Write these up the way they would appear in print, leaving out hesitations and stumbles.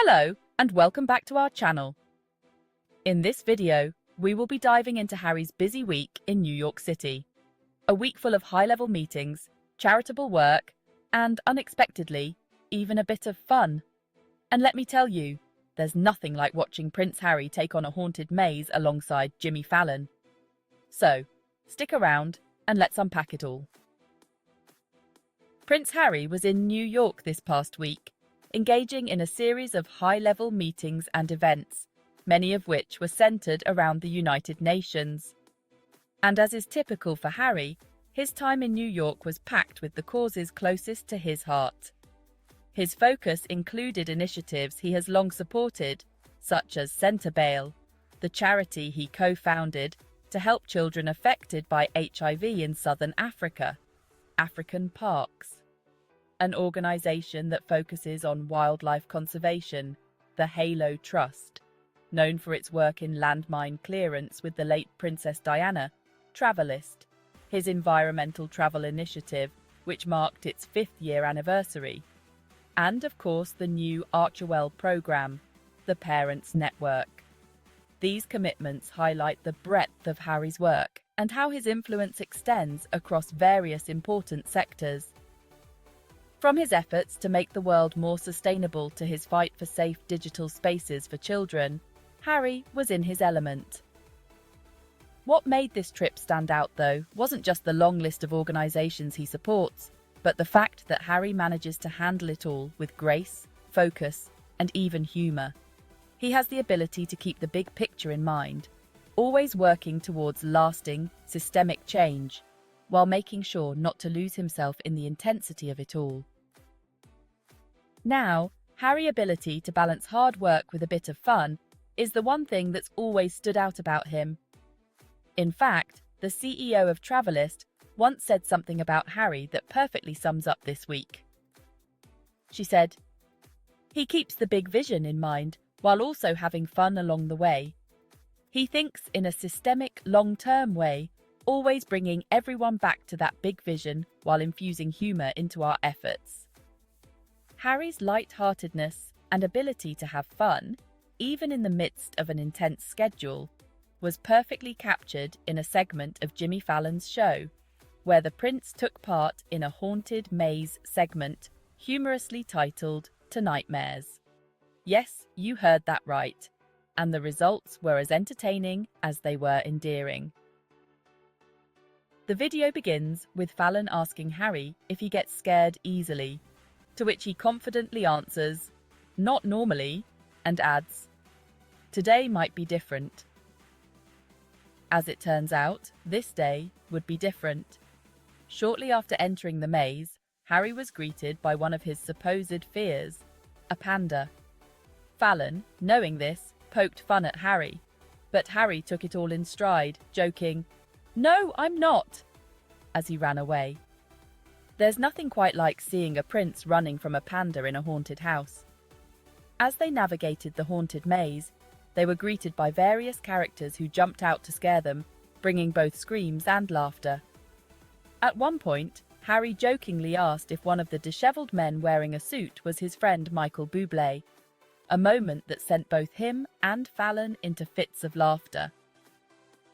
Hello, and welcome back to our channel. In this video, we will be diving into Harry's busy week in New York City. A week full of high-level meetings, charitable work, and, unexpectedly, even a bit of fun. And let me tell you, there's nothing like watching Prince Harry take on a haunted maze alongside Jimmy Fallon. So, stick around and let's unpack it all. Prince Harry was in New York this past week, engaging in a series of high-level meetings and events, many of which were centered around the United Nations. And as is typical for Harry, his time in New York was packed with the causes closest to his heart. His focus included initiatives he has long supported, such as Centerbail, the charity he co-founded to help children affected by HIV in southern Africa, African Parks, an organization that focuses on wildlife conservation, the Halo Trust, known for its work in landmine clearance with the late Princess Diana, Travelist, his environmental travel initiative, which marked its 5th-year anniversary, and, of course, the new Archewell program, the Parents Network. These commitments highlight the breadth of Harry's work and how his influence extends across various important sectors. From his efforts to make the world more sustainable to his fight for safe digital spaces for children, Harry was in his element. What made this trip stand out, though, wasn't just the long list of organizations he supports, but the fact that Harry manages to handle it all with grace, focus, and even humor. He has the ability to keep the big picture in mind, always working towards lasting, systemic change, while making sure not to lose himself in the intensity of it all. Now, Harry's ability to balance hard work with a bit of fun is the one thing that's always stood out about him. In fact, the CEO of Travelist once said something about Harry that perfectly sums up this week. She said, "He keeps the big vision in mind while also having fun along the way. He thinks in a systemic, long-term way, always bringing everyone back to that big vision while infusing humor into our efforts." Harry's light-heartedness and ability to have fun, even in the midst of an intense schedule, was perfectly captured in a segment of Jimmy Fallon's show, where the prince took part in a haunted maze segment humorously titled "Tonightmares." Yes, you heard that right, and the results were as entertaining as they were endearing. The video begins with Fallon asking Harry if he gets scared easily, to which he confidently answers, "Not normally," and adds, "Today might be different." As it turns out, this day would be different. Shortly after entering the maze, Harry was greeted by one of his supposed fears, a panda. Fallon, knowing this, poked fun at Harry, but Harry took it all in stride, joking, "No, I'm not," as he ran away. There's nothing quite like seeing a prince running from a panda in a haunted house. As they navigated the haunted maze, they were greeted by various characters who jumped out to scare them, bringing both screams and laughter. At one point, Harry jokingly asked if one of the disheveled men wearing a suit was his friend Michael Bublé, a moment that sent both him and Fallon into fits of laughter.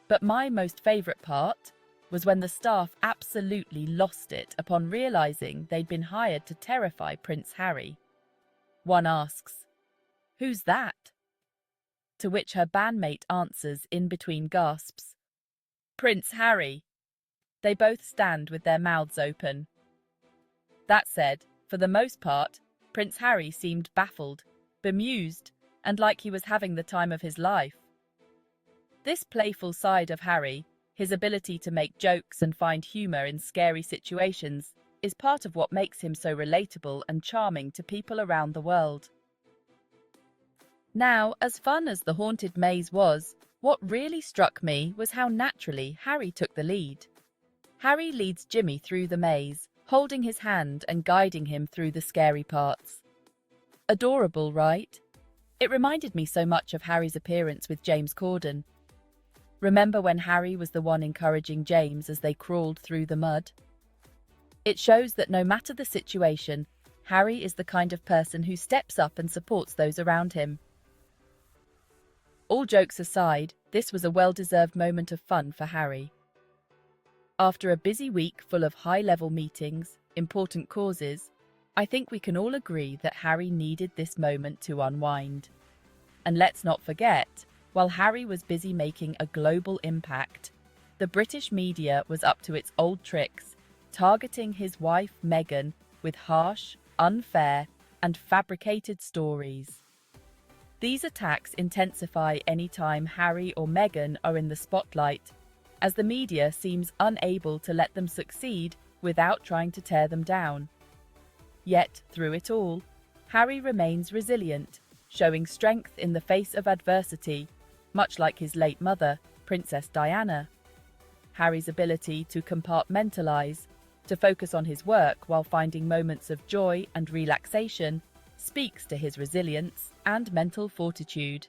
But my most favourite part was when the staff absolutely lost it upon realising they'd been hired to terrify Prince Harry. One asks, "Who's that?" To which her bandmate answers in between gasps, "Prince Harry." They both stand with their mouths open. That said, for the most part, Prince Harry seemed baffled, bemused, and like he was having the time of his life. This playful side of Harry, his ability to make jokes and find humor in scary situations, is part of what makes him so relatable and charming to people around the world. Now, as fun as the haunted maze was, what really struck me was how naturally Harry took the lead. Harry leads Jimmy through the maze, holding his hand and guiding him through the scary parts. Adorable, right? It reminded me so much of Harry's appearance with James Corden. Remember when Harry was the one encouraging James as they crawled through the mud? It shows that no matter the situation, Harry is the kind of person who steps up and supports those around him. All jokes aside, this was a well-deserved moment of fun for Harry. After a busy week full of high-level meetings, important causes, I think we can all agree that Harry needed this moment to unwind. And let's not forget, while Harry was busy making a global impact, the British media was up to its old tricks, targeting his wife Meghan with harsh, unfair, and fabricated stories. These attacks intensify any time Harry or Meghan are in the spotlight, as the media seems unable to let them succeed without trying to tear them down. Yet, through it all, Harry remains resilient, showing strength in the face of adversity, much like his late mother, Princess Diana. Harry's ability to compartmentalize, to focus on his work while finding moments of joy and relaxation, speaks to his resilience and mental fortitude.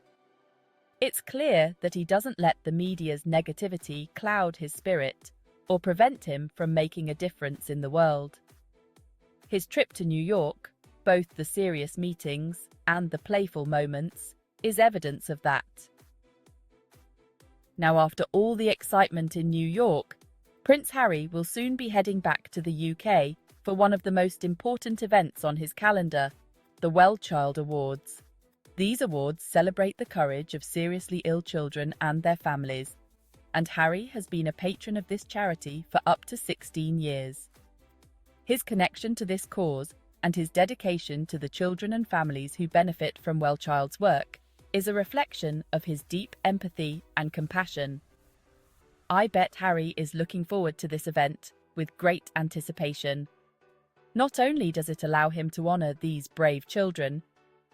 It's clear that he doesn't let the media's negativity cloud his spirit or prevent him from making a difference in the world. His trip to New York, both the serious meetings and the playful moments, is evidence of that. Now, after all the excitement in New York, Prince Harry will soon be heading back to the UK for one of the most important events on his calendar, the WellChild Awards. These awards celebrate the courage of seriously ill children and their families, and Harry has been a patron of this charity for up to 16 years. His connection to this cause and his dedication to the children and families who benefit from WellChild's work is a reflection of his deep empathy and compassion. I bet Harry is looking forward to this event with great anticipation. Not only does it allow him to honour these brave children,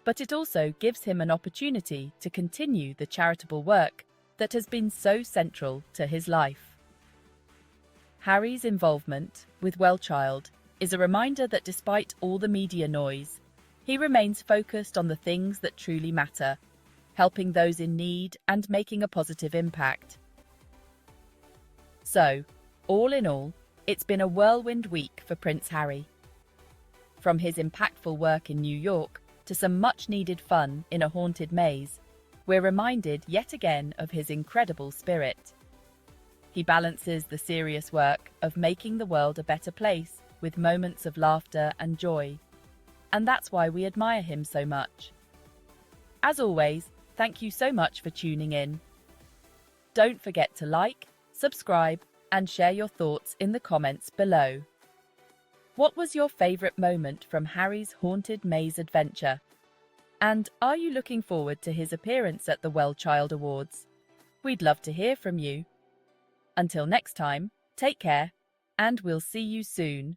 but it also gives him an opportunity to continue the charitable work that has been so central to his life. Harry's involvement with WellChild is a reminder that despite all the media noise, he remains focused on the things that truly matter, helping those in need and making a positive impact. So, all in all, it's been a whirlwind week for Prince Harry. From his impactful work in New York to some much-needed fun in a haunted maze, we're reminded yet again of his incredible spirit. He balances the serious work of making the world a better place with moments of laughter and joy, and that's why we admire him so much. As always, thank you so much for tuning in. Don't forget to like, subscribe, and share your thoughts in the comments below. What was your favourite moment from Harry's haunted maze adventure? And are you looking forward to his appearance at the WellChild Awards? We'd love to hear from you. Until next time, take care, and we'll see you soon.